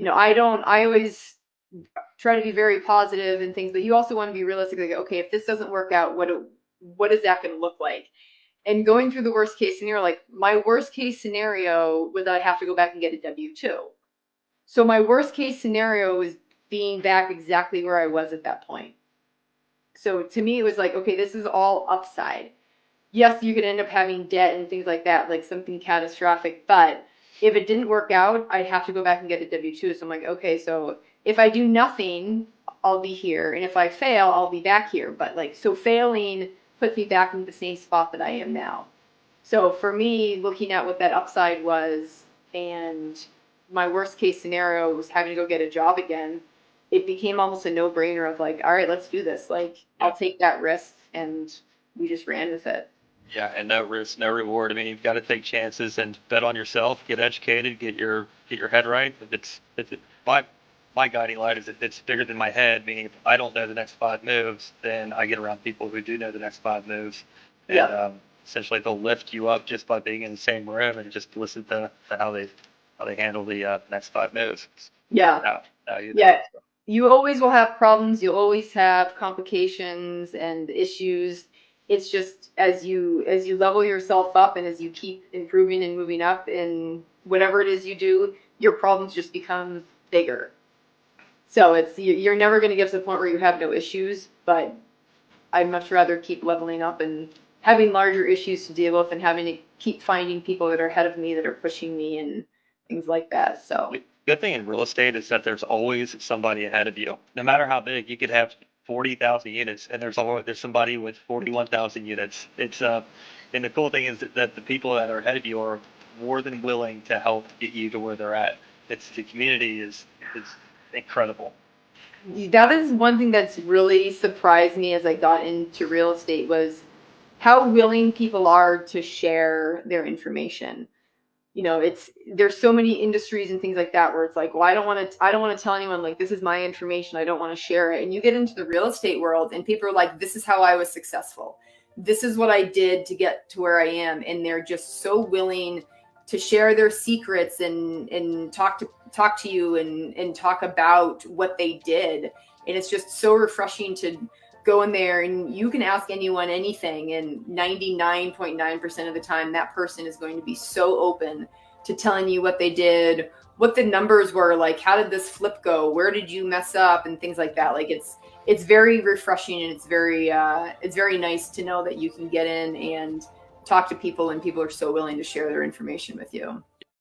I always try to be very positive and things, but you also want to be realistic. Like, okay, if this doesn't work out, what is that going to look like? And going through the worst case scenario, like my worst case scenario was I have to go back and get a W-2. So my worst case scenario was being back exactly where I was at that point. So to me, it was like, okay, this is all upside. Yes, you could end up having debt and things like that, like something catastrophic. But if it didn't work out, I'd have to go back and get a W-2. So I'm like, okay, so if I do nothing, I'll be here. And if I fail, I'll be back here. But like, so failing puts me back in the same spot that I am now. So for me, looking at what that upside was and my worst case scenario was having to go get a job again, it became almost a no-brainer of like, all right, let's do this. Like, Yeah. I'll take that risk, and we just ran with it. Yeah, and no risk, no reward. I mean, you've got to take chances and bet on yourself, get educated, get your head right. If it's my guiding light is if it's bigger than my head, meaning if I don't know the next five moves, then I get around people who do know the next five moves, and Yep. essentially they'll lift you up just by being in the same room and just listen to how they handle the next five moves. Yeah. Now you know. Yeah. You always will have problems. You'll always have complications and issues. It's just as you level yourself up and as you keep improving and moving up in whatever it is you do, your problems just become bigger. So you're never going to get to the point where you have no issues, but I'd much rather keep leveling up and having larger issues to deal with and having to keep finding people that are ahead of me that are pushing me and things like that. So, Good thing in real estate is that there's always somebody ahead of you. No matter how big, you could have 40,000 units, and there's somebody with 41,000 units. And the cool thing is that the people that are ahead of you are more than willing to help get you to where they're at. It's the community is incredible. that is one thing that's really surprised me as I got into real estate was how willing people are to share their information. It's there's so many industries and things like that where it's like, well, I don't want to tell anyone, like, this is my information, I don't want to share it. And you get into the real estate world and people are like, this is how I was successful, this is what I did to get to where I am, and they're just so willing to share their secrets and talk to you and talk about what they did. And it's just so refreshing to go in there and you can ask anyone anything, and 99.9% of the time that person is going to be so open to telling you what they did, what the numbers were, like how did this flip go, where did you mess up, and things like that. Like it's very refreshing, and it's very nice to know that you can get in and talk to people and people are so willing to share their information with you.